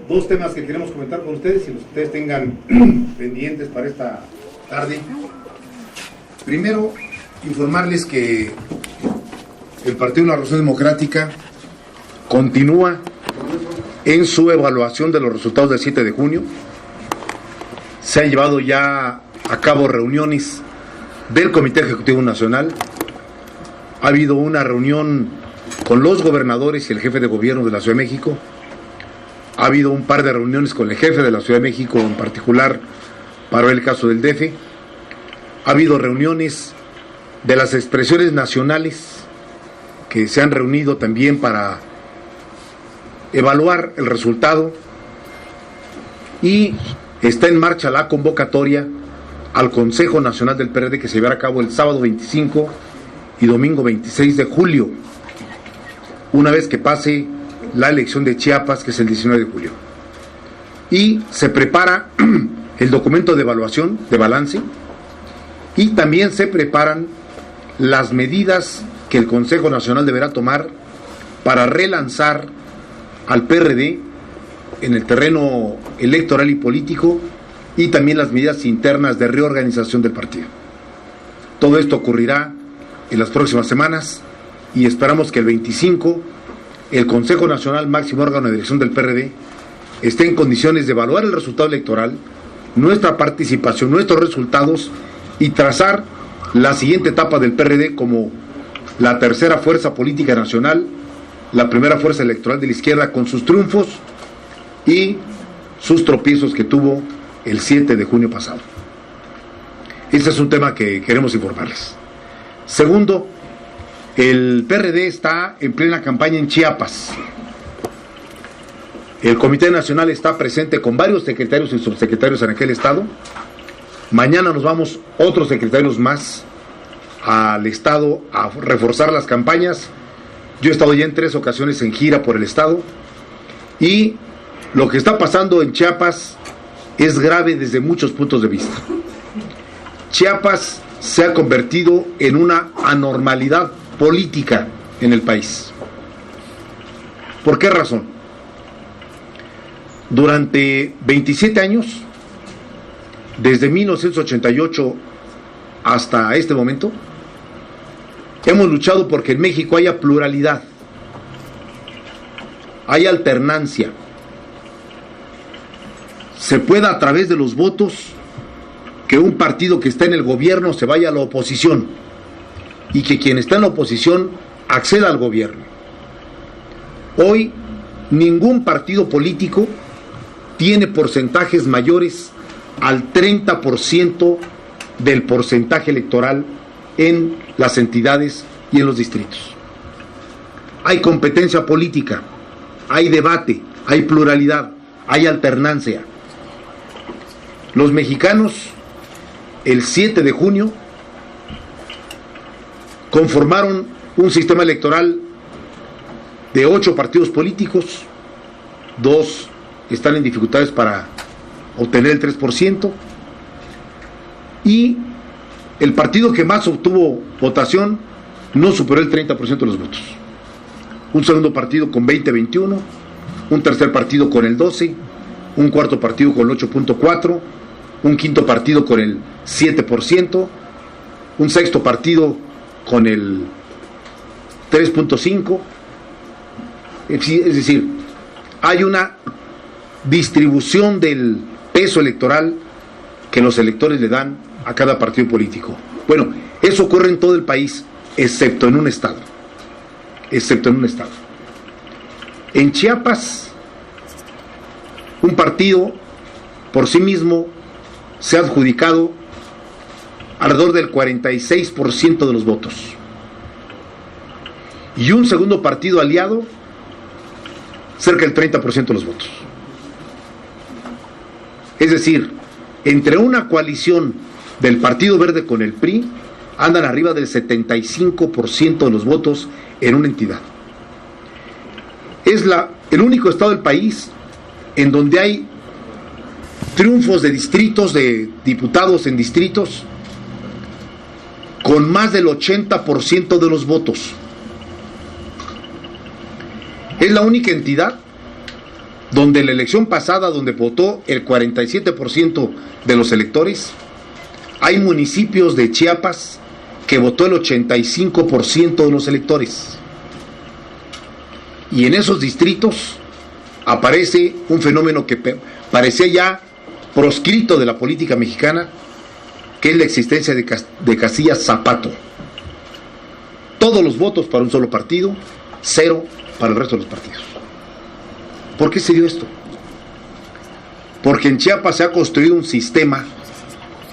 dos temas que queremos comentar con ustedes y los que ustedes tengan pendientes para esta tarde. Primero, informarles que el Partido de la Revolución Democrática continúa en su evaluación de los resultados del 7 de junio. Se han llevado ya a cabo reuniones del Comité Ejecutivo Nacional. Ha habido una reunión con los gobernadores y el jefe de gobierno de la Ciudad de México. Ha habido un par de reuniones con el jefe de la Ciudad de México, en particular para el caso del DF. Ha habido reuniones de las expresiones nacionales que se han reunido también para evaluar el resultado, y está en marcha la convocatoria al Consejo Nacional del PRD, que se llevará a cabo el sábado 25 y domingo 26 de julio, una vez que pase la elección de Chiapas, que es el 19 de julio. Y se prepara el documento de evaluación, de balance, y también se preparan las medidas que el Consejo Nacional deberá tomar para relanzar al PRD en el terreno electoral y político, y también las medidas internas de reorganización del partido. Todo esto ocurrirá en las próximas semanas, y esperamos que el 25 el Consejo Nacional, máximo órgano de dirección del PRD, esté en condiciones de evaluar el resultado electoral, nuestra participación, nuestros resultados, y trazar la siguiente etapa del PRD como la tercera fuerza política nacional, la primera fuerza electoral de la izquierda, con sus triunfos y sus tropiezos que tuvo el 7 de junio pasado. Ese es un tema que queremos informarles. Segundo, el PRD está en plena campaña en Chiapas. El Comité Nacional está presente con varios secretarios y subsecretarios en aquel estado. Mañana nos vamos otros secretarios más al estado a reforzar las campañas. Yo he estado ya en 3 ocasiones en gira por el estado, y lo que está pasando en Chiapas es grave desde muchos puntos de vista. Chiapas se ha convertido en una anormalidad política en el país. ¿Por qué razón? Durante 27 años, desde 1988 hasta este momento, hemos luchado porque en México haya pluralidad, haya alternancia, se pueda, a través de los votos, que un partido que está en el gobierno se vaya a la oposición, y que quien está en la oposición acceda al gobierno. Hoy ningún partido político tiene porcentajes mayores al 30% del porcentaje electoral en las entidades y en los distritos. Hay competencia política, hay debate, hay pluralidad, hay alternancia. Los mexicanos, el 7 de junio, conformaron un sistema electoral de 8 partidos políticos. 2 están en dificultades para obtener el 3%, y el partido que más obtuvo votación no superó el 30% de los votos. Un segundo partido con 20-21, un tercer partido con el 12%, un cuarto partido con el 8.4%, un quinto partido con el 7%, un sexto partido con el 3.5%. Es decir, hay una distribución del peso electoral que los electores le dan a cada partido político. Bueno, eso ocurre en todo el país, excepto en un estado. En Chiapas, un partido por sí mismo se ha adjudicado alrededor del 46% de los votos, y un segundo partido aliado cerca del 30% de los votos. Es decir, entre una coalición del Partido Verde con el PRI, andan arriba del 75% de los votos en una entidad. Es el único estado del país en donde hay triunfos de distritos, de diputados en distritos, con más del 80% de los votos. Es la única entidad donde la elección pasada, donde votó el 47% de los electores, hay municipios de Chiapas que votó el 85% de los electores. Y en esos distritos aparece un fenómeno que parecía ya proscrito de la política mexicana, que es la existencia de casillas zapato. Todos los votos para un solo partido, 0 para el resto de los partidos. ¿Por qué se dio esto? Porque en Chiapas se ha construido un sistema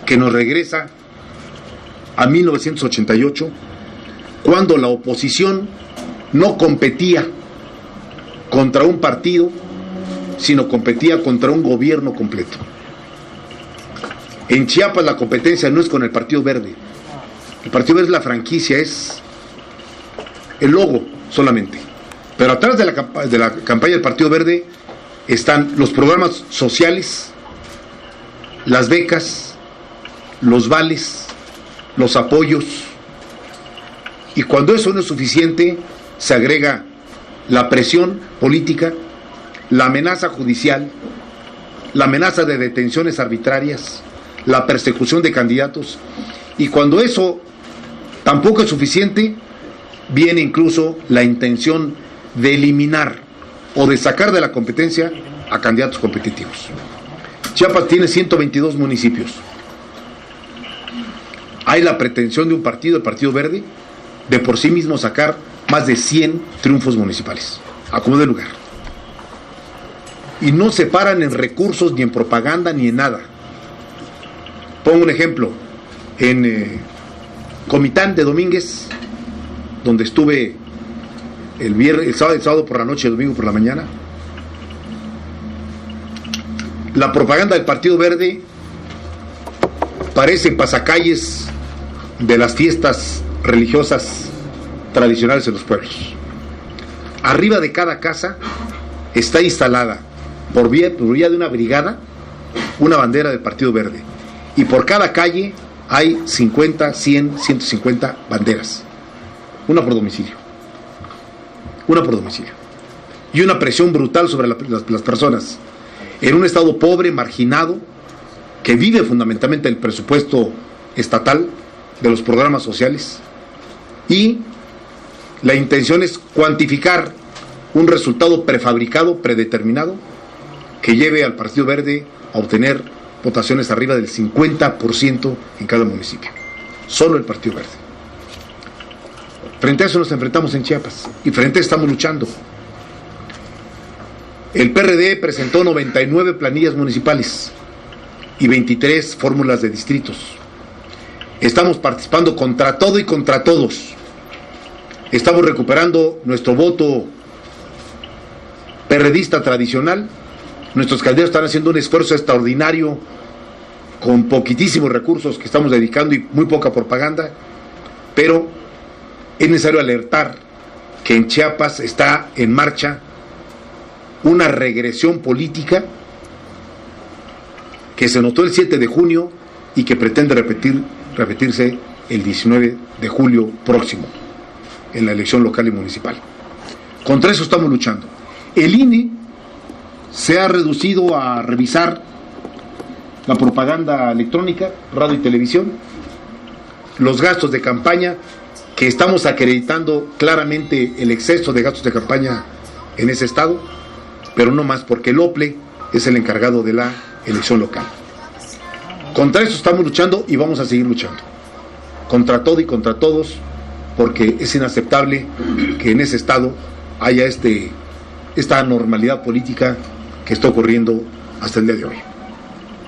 que nos regresa a 1988, cuando la oposición no competía contra un partido, sino competía contra un gobierno completo. En Chiapas la competencia no es con el Partido Verde. El Partido Verde es la franquicia, es el logo solamente. Pero atrás de la campaña del Partido Verde están los programas sociales, las becas, los vales, los apoyos. Y cuando eso no es suficiente, se agrega la presión política, la amenaza judicial, la amenaza de detenciones arbitrarias, la persecución de candidatos. Y cuando eso tampoco es suficiente, viene incluso la intención de eliminar o de sacar de la competencia a candidatos competitivos. Chiapas tiene 122 municipios. Hay la pretensión de un partido, el Partido Verde, de por sí mismo sacar más de 100 triunfos municipales, a como de lugar. Y no se paran en recursos, ni en propaganda, ni en nada. Pongo un ejemplo. En Comitán de Domínguez, donde estuve el sábado por la noche, el domingo por la mañana, la propaganda del Partido Verde parece pasacalles de las fiestas religiosas tradicionales en los pueblos. Arriba de cada casa está instalada, por vía de una brigada, una bandera del Partido Verde. Y por cada calle hay 50, 100, 150 banderas. Una por domicilio. Y una presión brutal sobre las personas. En un estado pobre, marginado, que vive fundamentalmente el presupuesto estatal de los programas sociales. Y la intención es cuantificar un resultado prefabricado, predeterminado, que lleve al Partido Verde a obtener votaciones arriba del 50% en cada municipio. Solo el Partido Verde. Frente a eso nos enfrentamos en Chiapas y frente a eso estamos luchando. El PRD presentó 99 planillas municipales y 23 fórmulas de distritos. Estamos participando contra todo y contra todos. Estamos recuperando nuestro voto perredista tradicional. Nuestros candidatos están haciendo un esfuerzo extraordinario con poquitísimos recursos que estamos dedicando y muy poca propaganda, pero es necesario alertar que en Chiapas está en marcha una regresión política que se notó el 7 de junio y que pretende repetirse el 19 de julio próximo en la elección local y municipal. Contra eso estamos luchando. El INE se ha reducido a revisar la propaganda electrónica, radio y televisión, los gastos de campaña, que estamos acreditando claramente el exceso de gastos de campaña en ese estado, pero no más porque el OPLE es el encargado de la elección local. Contra eso estamos luchando y vamos a seguir luchando. Contra todo y contra todos, porque es inaceptable que en ese estado haya esta anormalidad política que está ocurriendo hasta el día de hoy.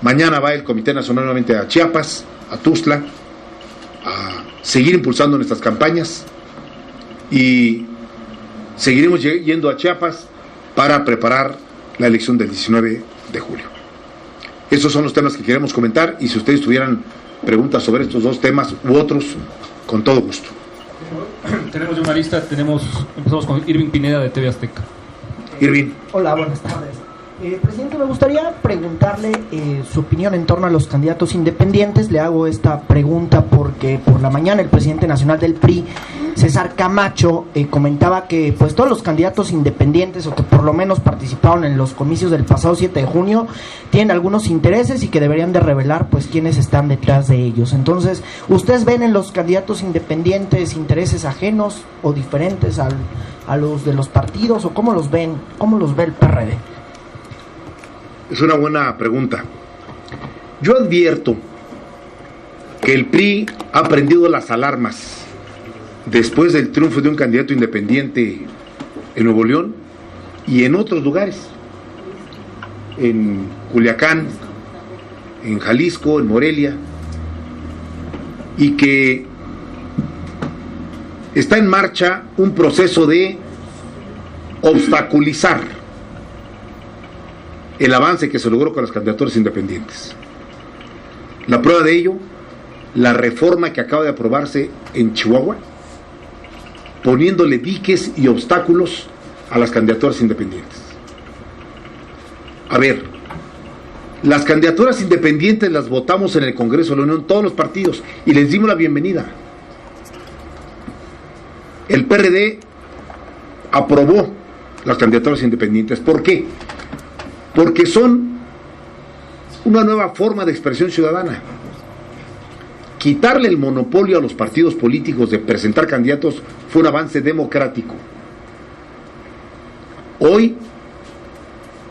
Mañana va el Comité Nacional nuevamente a Chiapas, a Tuxtla, a seguir impulsando nuestras campañas y seguiremos yendo a Chiapas para preparar la elección del 19 de julio. Esos son los temas que queremos comentar y si ustedes tuvieran preguntas sobre estos dos temas u otros, con todo gusto. Tenemos una lista, empezamos con Irving Pineda de TV Azteca. Irving. Hola, buenas tardes. Presidente, me gustaría preguntarle su opinión en torno a los candidatos independientes. Le hago esta pregunta porque por la mañana el presidente nacional del PRI César Camacho, comentaba que pues todos los candidatos independientes o que por lo menos participaron en los comicios del pasado 7 de junio tienen algunos intereses y que deberían de revelar pues quiénes están detrás de ellos. Entonces, ¿ustedes ven en los candidatos independientes intereses ajenos o diferentes a los de los partidos, o cómo los ven, cómo los ve el PRD? Es una buena pregunta. Yo advierto que el PRI ha prendido las alarmas después del triunfo de un candidato independiente en Nuevo León y en otros lugares, en Culiacán, en Jalisco, en Morelia, y que está en marcha un proceso de obstaculizar el avance que se logró con las candidaturas independientes. La prueba de ello, la reforma que acaba de aprobarse en Chihuahua, poniéndole diques y obstáculos a las candidaturas independientes. A ver, las candidaturas independientes las votamos en el Congreso de la Unión, todos los partidos, y les dimos la bienvenida. El PRD aprobó las candidaturas independientes. ¿Por qué? Porque son una nueva forma de expresión ciudadana. Quitarle el monopolio a los partidos políticos de presentar candidatos fue un avance democrático. Hoy,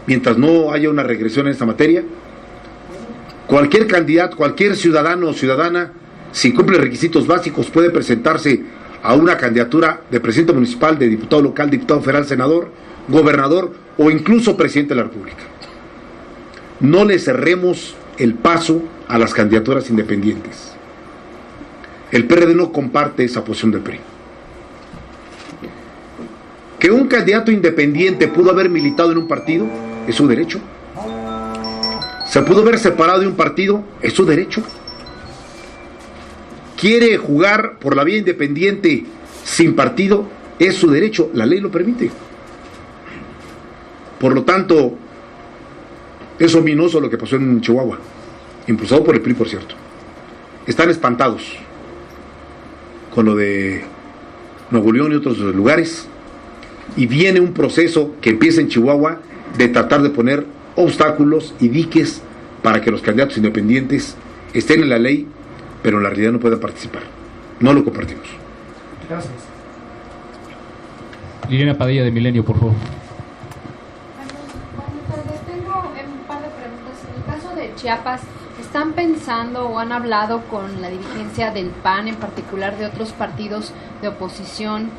mientras no haya una regresión en esta materia, cualquier candidato, cualquier ciudadano o ciudadana, si cumple requisitos básicos, puede presentarse a una candidatura de presidente municipal, de diputado local, diputado federal, senador, gobernador o incluso presidente de la República. No le cerremos el paso a las candidaturas independientes. El PRD no comparte esa posición del PRI. Que un candidato independiente pudo haber militado en un partido, es su derecho. Se pudo haber separado de un partido, es su derecho. Quiere jugar por la vía independiente sin partido, es su derecho, la ley lo permite. Por lo tanto, es ominoso lo que pasó en Chihuahua, impulsado por el PRI, por cierto. Están espantados con lo de Nuevo León y otros lugares, y viene un proceso que empieza en Chihuahua de tratar de poner obstáculos y diques para que los candidatos independientes estén en la ley, pero en la realidad no puedan participar. No lo compartimos. Gracias. Liliana Padilla, de Milenio, por favor. Buenas tardes. Tengo un par de preguntas. En el caso de Chiapas, ¿están pensando o han hablado con la dirigencia del PAN, en particular de otros partidos de oposición,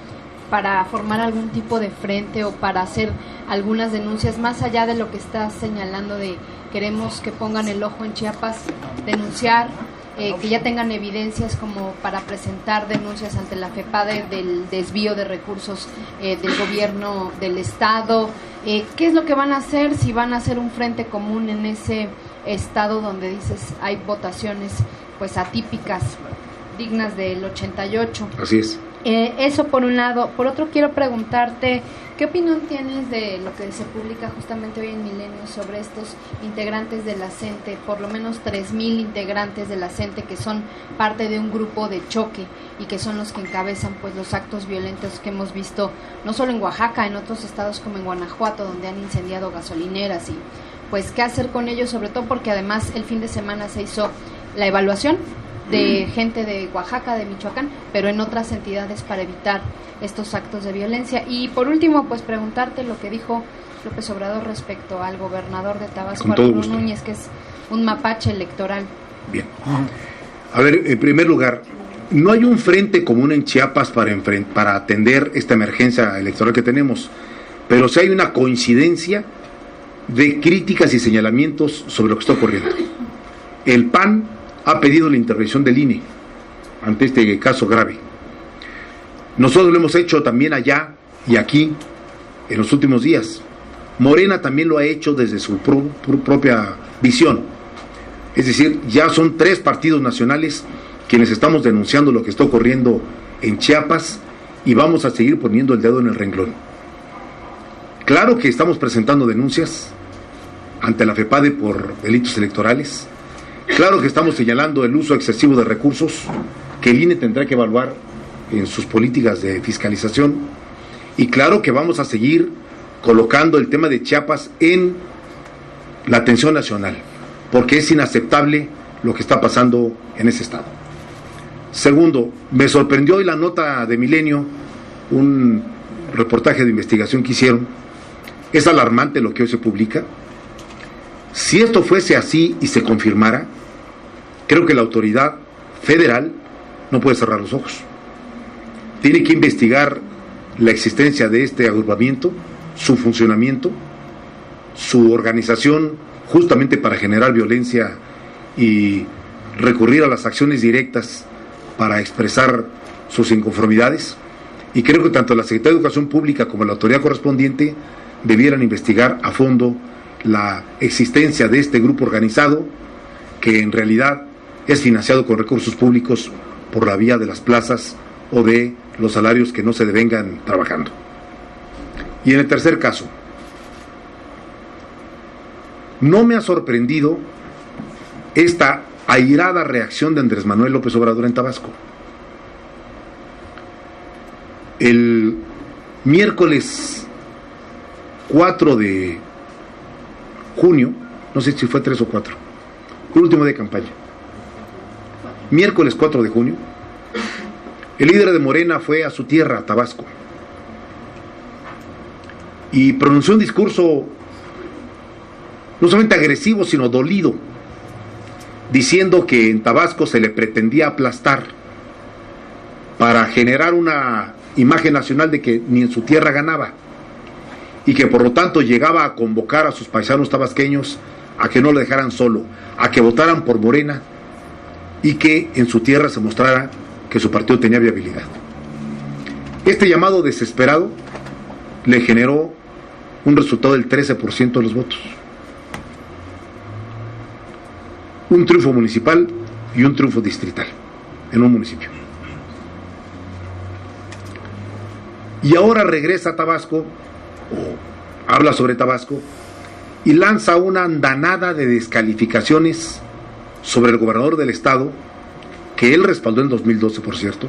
para formar algún tipo de frente o para hacer algunas denuncias, más allá de lo que está señalando de queremos que pongan el ojo en Chiapas, denunciar, que ya tengan evidencias como para presentar denuncias ante la FEPADE del desvío de recursos del gobierno del estado? ¿Qué es lo que van a hacer? Si van a hacer un frente común en ese estado donde dices hay votaciones pues atípicas, dignas del 88. Así es. Eso por un lado. Por otro, quiero preguntarte, ¿qué opinión tienes de lo que se publica justamente hoy en Milenio sobre estos integrantes de la CENTE, por lo menos 3,000 integrantes de la CENTE que son parte de un grupo de choque y que son los que encabezan pues los actos violentos que hemos visto no solo en Oaxaca, en otros estados como en Guanajuato, donde han incendiado gasolineras? Y pues qué hacer con ellos, sobre todo porque además el fin de semana se hizo la evaluación de gente de Oaxaca, de Michoacán, pero en otras entidades para evitar estos actos de violencia. Y por último, pues preguntarte lo que dijo López Obrador respecto al gobernador de Tabasco, Arturo Núñez, que es un mapache electoral. Bien. A ver, en primer lugar, no hay un frente común en Chiapas para atender esta emergencia electoral que tenemos, pero sí hay una coincidencia de críticas y señalamientos sobre lo que está ocurriendo. El PAN ha pedido la intervención del INE ante este caso grave. Nosotros lo hemos hecho también allá y aquí en los últimos días. Morena también lo ha hecho desde su propia visión. Es decir, ya son 3 partidos nacionales quienes estamos denunciando lo que está ocurriendo en Chiapas y vamos a seguir poniendo el dedo en el renglón. Claro que estamos presentando denuncias ante la FEPADE por delitos electorales. Claro que estamos señalando el uso excesivo de recursos que el INE tendrá que evaluar en sus políticas de fiscalización, y claro que vamos a seguir colocando el tema de Chiapas en la atención nacional, porque es inaceptable lo que está pasando en ese estado. Segundo, me sorprendió hoy la nota de Milenio, un reportaje de investigación que hicieron. Es alarmante lo que hoy se publica. Si esto fuese así y se confirmara, creo que la autoridad federal no puede cerrar los ojos. Tiene que investigar la existencia de este agrupamiento, su funcionamiento, su organización, justamente para generar violencia y recurrir a las acciones directas para expresar sus inconformidades. Y creo que tanto la Secretaría de Educación Pública como la autoridad correspondiente debieran investigar a fondo la existencia de este grupo organizado, que en realidad es financiado con recursos públicos por la vía de las plazas o de los salarios que no se devengan trabajando. Y en el tercer caso, no me ha sorprendido esta airada reacción de Andrés Manuel López Obrador en Tabasco. El miércoles 4 de junio, no sé si fue 3 o 4, el último de campaña, miércoles 4 de junio, el líder de Morena fue a su tierra, a Tabasco, y pronunció un discurso no solamente agresivo, sino dolido, diciendo que en Tabasco se le pretendía aplastar para generar una imagen nacional de que ni en su tierra ganaba, y que por lo tanto llegaba a convocar a sus paisanos tabasqueños a que no lo dejaran solo, a que votaran por Morena, y que en su tierra se mostrara que su partido tenía viabilidad. Este llamado desesperado le generó un resultado del 13% de los votos. Un triunfo municipal y un triunfo distrital en un municipio. Y ahora regresa a Tabasco, o habla sobre Tabasco, y lanza una andanada de descalificaciones sobre el gobernador del estado, que él respaldó en 2012, por cierto,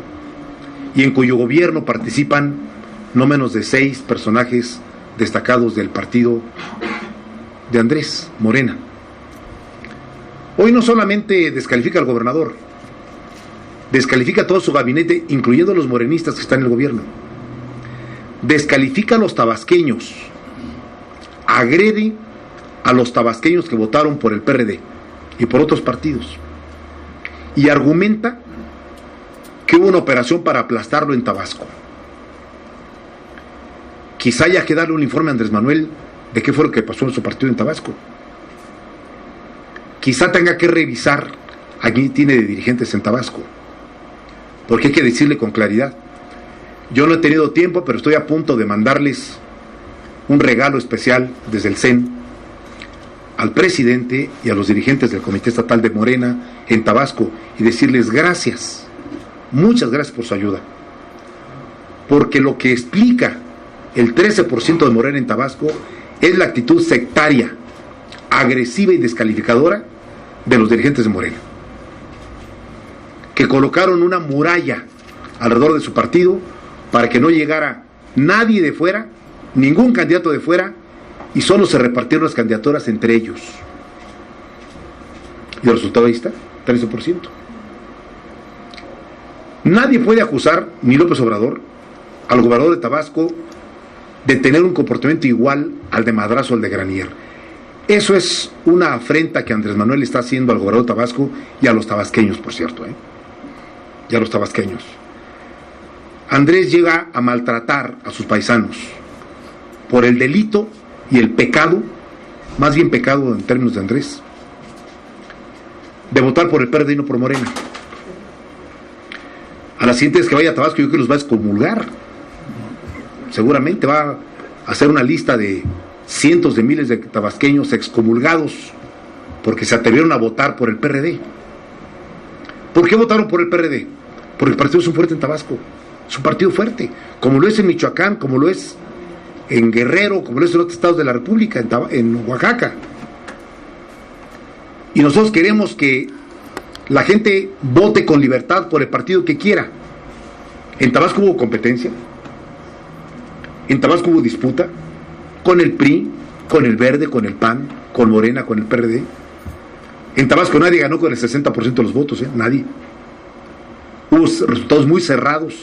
y en cuyo gobierno participan no menos de 6 personajes destacados del partido de Andrés, Morena. Hoy no solamente descalifica al gobernador, descalifica a todo su gabinete, incluyendo a los morenistas que están en el gobierno. Descalifica a los tabasqueños, agrede a los tabasqueños que votaron por el PRD y por otros partidos, y argumenta que hubo una operación para aplastarlo en Tabasco. Quizá haya que darle un informe a Andrés Manuel de qué fue lo que pasó en su partido en Tabasco. Quizá tenga que revisar a quién tiene de dirigentes en Tabasco, porque hay que decirle con claridad: yo no he tenido tiempo, pero estoy a punto de mandarles un regalo especial desde el CEN al presidente y a los dirigentes del Comité Estatal de Morena en Tabasco, y decirles gracias, muchas gracias por su ayuda, porque lo que explica el 13% de Morena en Tabasco es la actitud sectaria, agresiva y descalificadora de los dirigentes de Morena, que colocaron una muralla alrededor de su partido para que no llegara nadie de fuera, ningún candidato de fuera, y solo se repartieron las candidaturas entre ellos. Y el resultado ahí está, 13%. Nadie puede acusar, ni López Obrador, al gobernador de Tabasco de tener un comportamiento igual al de Madrazo o al de Granier. Eso es una afrenta que Andrés Manuel está haciendo al gobernador de Tabasco y a los tabasqueños, por cierto, y a los tabasqueños. Andrés llega a maltratar a sus paisanos por el delito y el pecado, más bien pecado en términos de Andrés, de votar por el PRD y no por Morena. A la siguiente vez que vaya a Tabasco, yo creo que los va a excomulgar. Seguramente va a hacer una lista de cientos de miles de tabasqueños excomulgados porque se atrevieron a votar por el PRD. ¿Por qué votaron por el PRD? Porque el partido es un fuerte en Tabasco, es un partido fuerte, como lo es en Michoacán, como lo es en Guerrero, como lo es en otros estados de la República, en Oaxaca. Y nosotros queremos que la gente vote con libertad por el partido que quiera, En Tabasco hubo competencia, en Tabasco hubo disputa con el PRI, con el Verde, con el PAN, con Morena, con el PRD. En Tabasco nadie ganó con el 60% de los votos, nadie. Hubo resultados muy cerrados,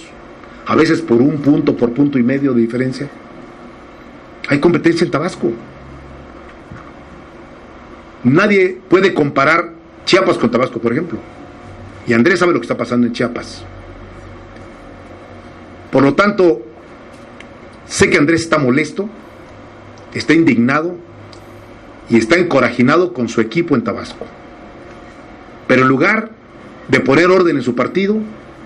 a veces por un punto, por punto y medio de diferencia. Hay competencia en Tabasco. Nadie puede comparar Chiapas con Tabasco, por ejemplo. Y Andrés sabe lo que está pasando en Chiapas. Por lo tanto, sé que Andrés está molesto, está indignado y está encorajinado con su equipo en Tabasco. Pero en lugar de poner orden en su partido,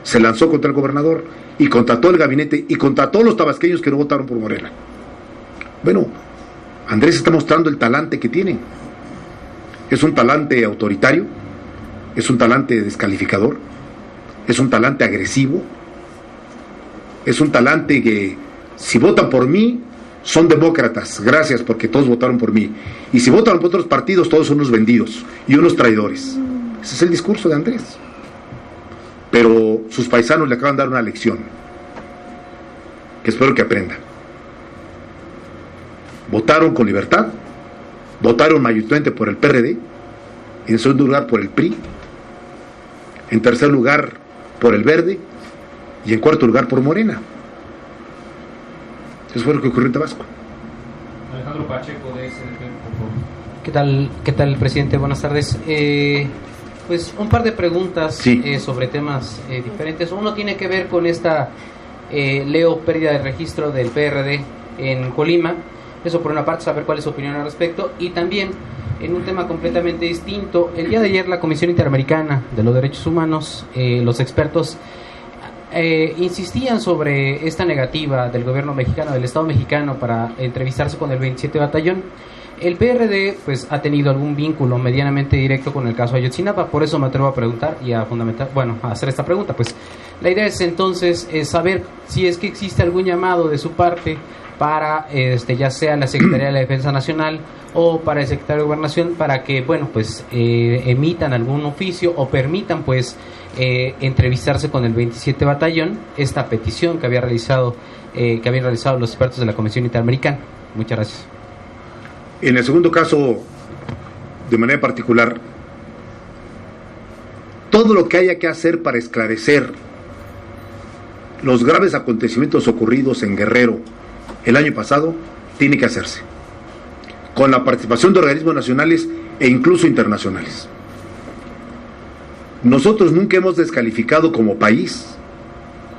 se lanzó contra el gobernador y contra todo el gabinete y contra todos los tabasqueños que no votaron por Morena. Bueno, Andrés está mostrando el talante que tiene. Es un talante autoritario, es un talante descalificador, es un talante agresivo, es un talante que si votan por mí son demócratas, gracias porque todos votaron por mí, y si votan por otros partidos todos son unos vendidos y unos traidores. Ese es el discurso de Andrés. Pero sus paisanos le acaban de dar una lección que espero que aprenda. Votaron con libertad, votaron mayoritariamente por el PRD, en segundo lugar por el PRI, en tercer lugar por el Verde y en cuarto lugar por Morena. Eso fue lo que ocurrió en Tabasco. Alejandro Pacheco de SDP, por favor. ¿Qué tal, presidente? Buenas tardes. Pues un par de preguntas sobre temas diferentes. Uno tiene que ver con esta pérdida de registro del PRD en Colima. Eso por una parte, saber cuál es su opinión al respecto. Y también, en un tema completamente distinto, el día de ayer la Comisión Interamericana de los Derechos Humanos, los expertos insistían sobre esta negativa del gobierno mexicano, del Estado mexicano, para entrevistarse con el 27 Batallón. El PRD pues ha tenido algún vínculo medianamente directo con el caso Ayotzinapa, por eso me atrevo a preguntar y a hacer esta pregunta. Pues la idea es entonces saber si es que existe algún llamado de su parte para ya sea la Secretaría de la Defensa Nacional o para el Secretario de Gobernación, para que emitan algún oficio o permitan entrevistarse con el 27 Batallón, esta petición que habían realizado los expertos de la Comisión Interamericana. Muchas gracias. En el segundo caso, de manera particular, todo lo que haya que hacer para esclarecer los graves acontecimientos ocurridos en Guerrero el año pasado, tiene que hacerse, con la participación de organismos nacionales e incluso internacionales. Nosotros nunca hemos descalificado como país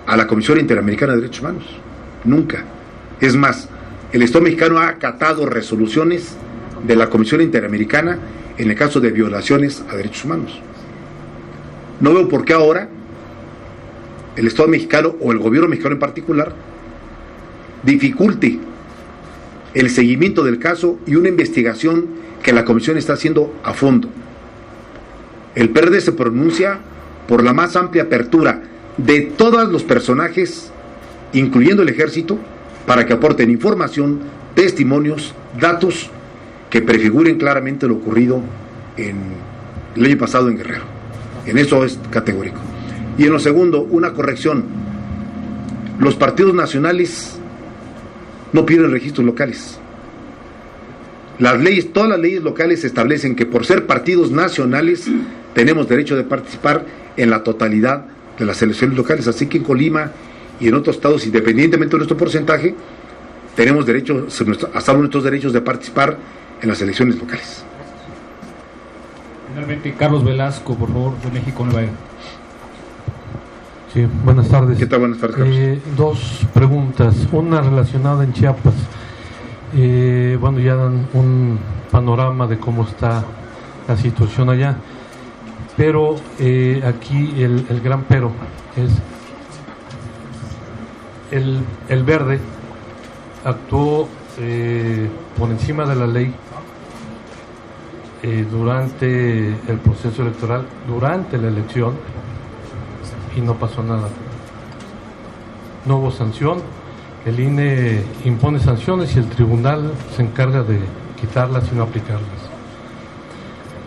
a la Comisión Interamericana de Derechos Humanos, nunca. Es más, el Estado mexicano ha acatado resoluciones de la Comisión Interamericana en el caso de violaciones a derechos humanos. No veo por qué ahora el Estado mexicano o el gobierno mexicano en particular dificulte el seguimiento del caso y una investigación que la Comisión está haciendo a fondo. El PRD se pronuncia por la más amplia apertura de todos los personajes, incluyendo el ejército, para que aporten información, testimonios, datos que prefiguren claramente lo ocurrido el año pasado en Guerrero. En eso es categórico. Y en lo segundo, una corrección. Los partidos nacionales no piden registros locales. Todas las leyes locales establecen que por ser partidos nacionales tenemos derecho de participar en la totalidad de las elecciones locales. Así que en Colima y en otros estados, independientemente de nuestro porcentaje, tenemos derecho, hasta nuestros derechos de participar en las elecciones locales. Finalmente, Carlos Velasco, por favor, de México Nueva Era. Sí, buenas tardes. ¿Qué tal? Buenas tardes, Carlos. Dos preguntas, una relacionada en Chiapas. Ya dan un panorama de cómo está la situación allá, pero aquí el gran pero es el Verde actuó por encima de la ley durante el proceso electoral, durante la elección, y no pasó nada. No hubo sanción. El INE impone sanciones y el tribunal se encarga de quitarlas y no aplicarlas.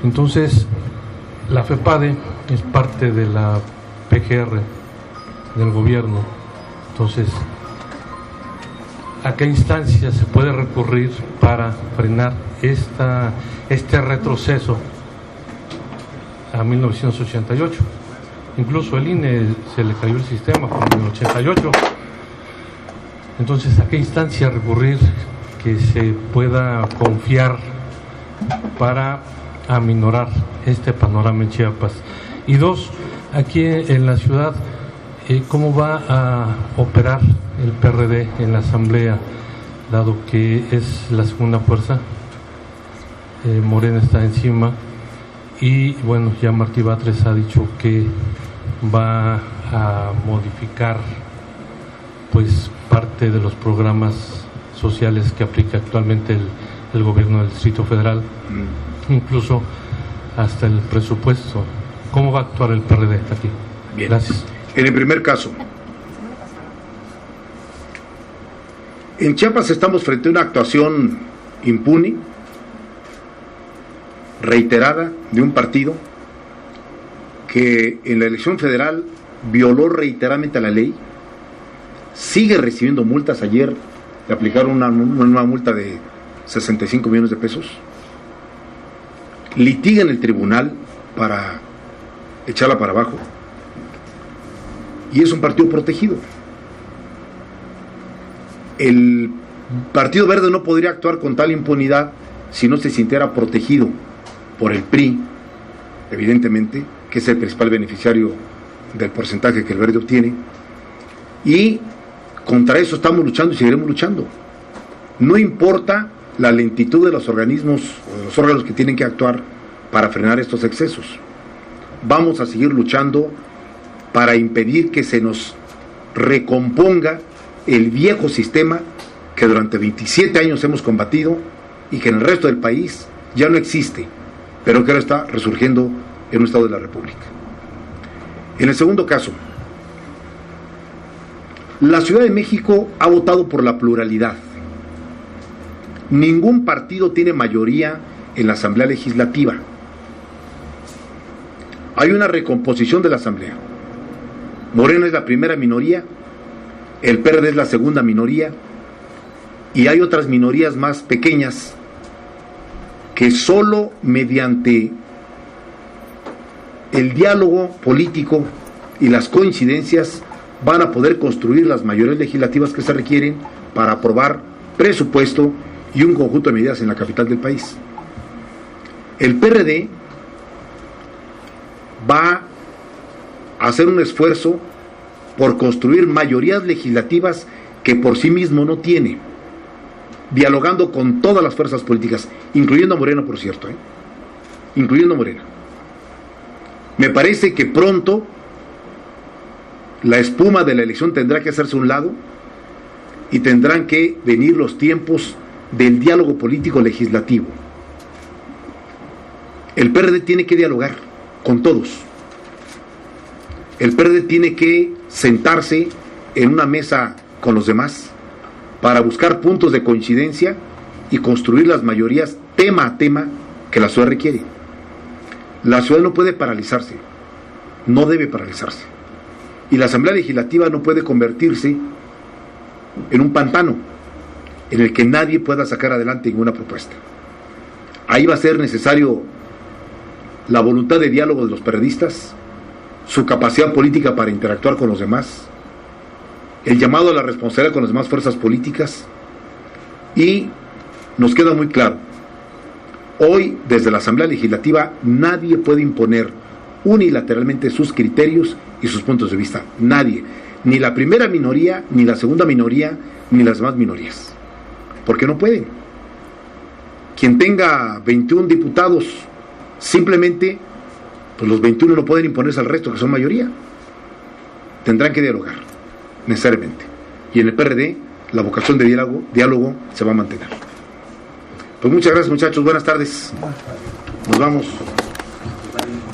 Entonces, la FEPADE es parte de la PGR del gobierno Entonces, ¿a qué instancia se puede recurrir para frenar este retroceso a 1988? Incluso el INE se le cayó el sistema como en el 88. Entonces, ¿a qué instancia recurrir que se pueda confiar para aminorar este panorama en Chiapas? Y dos, aquí en la ciudad, ¿cómo va a operar el PRD en la Asamblea, dado que es la segunda fuerza? Morena está encima y bueno, ya Martí Batres ha dicho que va a modificar pues parte de los programas sociales que aplica actualmente el gobierno del Distrito Federal, incluso hasta el presupuesto. ¿Cómo va a actuar el PRD aquí? Bien. Gracias. En el primer caso, en Chiapas estamos frente a una actuación impune, reiterada, de un partido que en la elección federal violó reiteradamente la ley, sigue recibiendo multas. Ayer le aplicaron una multa de 65 millones de pesos, litiga en el tribunal para echarla para abajo, y es un partido protegido. El Partido Verde no podría actuar con tal impunidad si no se sintiera protegido por el PRI, evidentemente, que es el principal beneficiario del porcentaje que el Verde obtiene, y contra eso estamos luchando y seguiremos luchando. No importa la lentitud de los organismos o de los órganos que tienen que actuar para frenar estos excesos. Vamos a seguir luchando para impedir que se nos recomponga el viejo sistema que durante 27 años hemos combatido y que en el resto del país ya no existe, pero que ahora está resurgiendo en un estado de la República. En el segundo caso, la Ciudad de México ha votado por la pluralidad. Ningún partido tiene mayoría en la Asamblea Legislativa. Hay una recomposición de la Asamblea. Morena es la primera minoría, el PRD es la segunda minoría, y hay otras minorías más pequeñas que solo mediante el diálogo político y las coincidencias van a poder construir las mayorías legislativas que se requieren para aprobar presupuesto y un conjunto de medidas en la capital del país. El PRD va a hacer un esfuerzo por construir mayorías legislativas que por sí mismo no tiene, dialogando con todas las fuerzas políticas, incluyendo a Morena, por cierto, incluyendo a Morena. Me parece que pronto la espuma de la elección tendrá que hacerse a un lado y tendrán que venir los tiempos del diálogo político legislativo. El PRD tiene que dialogar con todos. El PRD tiene que sentarse en una mesa con los demás para buscar puntos de coincidencia y construir las mayorías tema a tema que la ciudad requiere. La ciudad no puede paralizarse, no debe paralizarse. Y la Asamblea Legislativa no puede convertirse en un pantano en el que nadie pueda sacar adelante ninguna propuesta. Ahí va a ser necesario la voluntad de diálogo de los periodistas, su capacidad política para interactuar con los demás, el llamado a la responsabilidad con las demás fuerzas políticas, y nos queda muy claro, hoy desde la Asamblea Legislativa nadie puede imponer unilateralmente sus criterios y sus puntos de vista, nadie, ni la primera minoría, ni la segunda minoría, ni las demás minorías, porque no pueden. Quien tenga 21 diputados, simplemente, pues los 21 no pueden imponerse al resto, que son mayoría. Tendrán que dialogar, necesariamente. Y en el PRD, la vocación de diálogo se va a mantener. Pues muchas gracias, muchachos, buenas tardes. Nos vamos.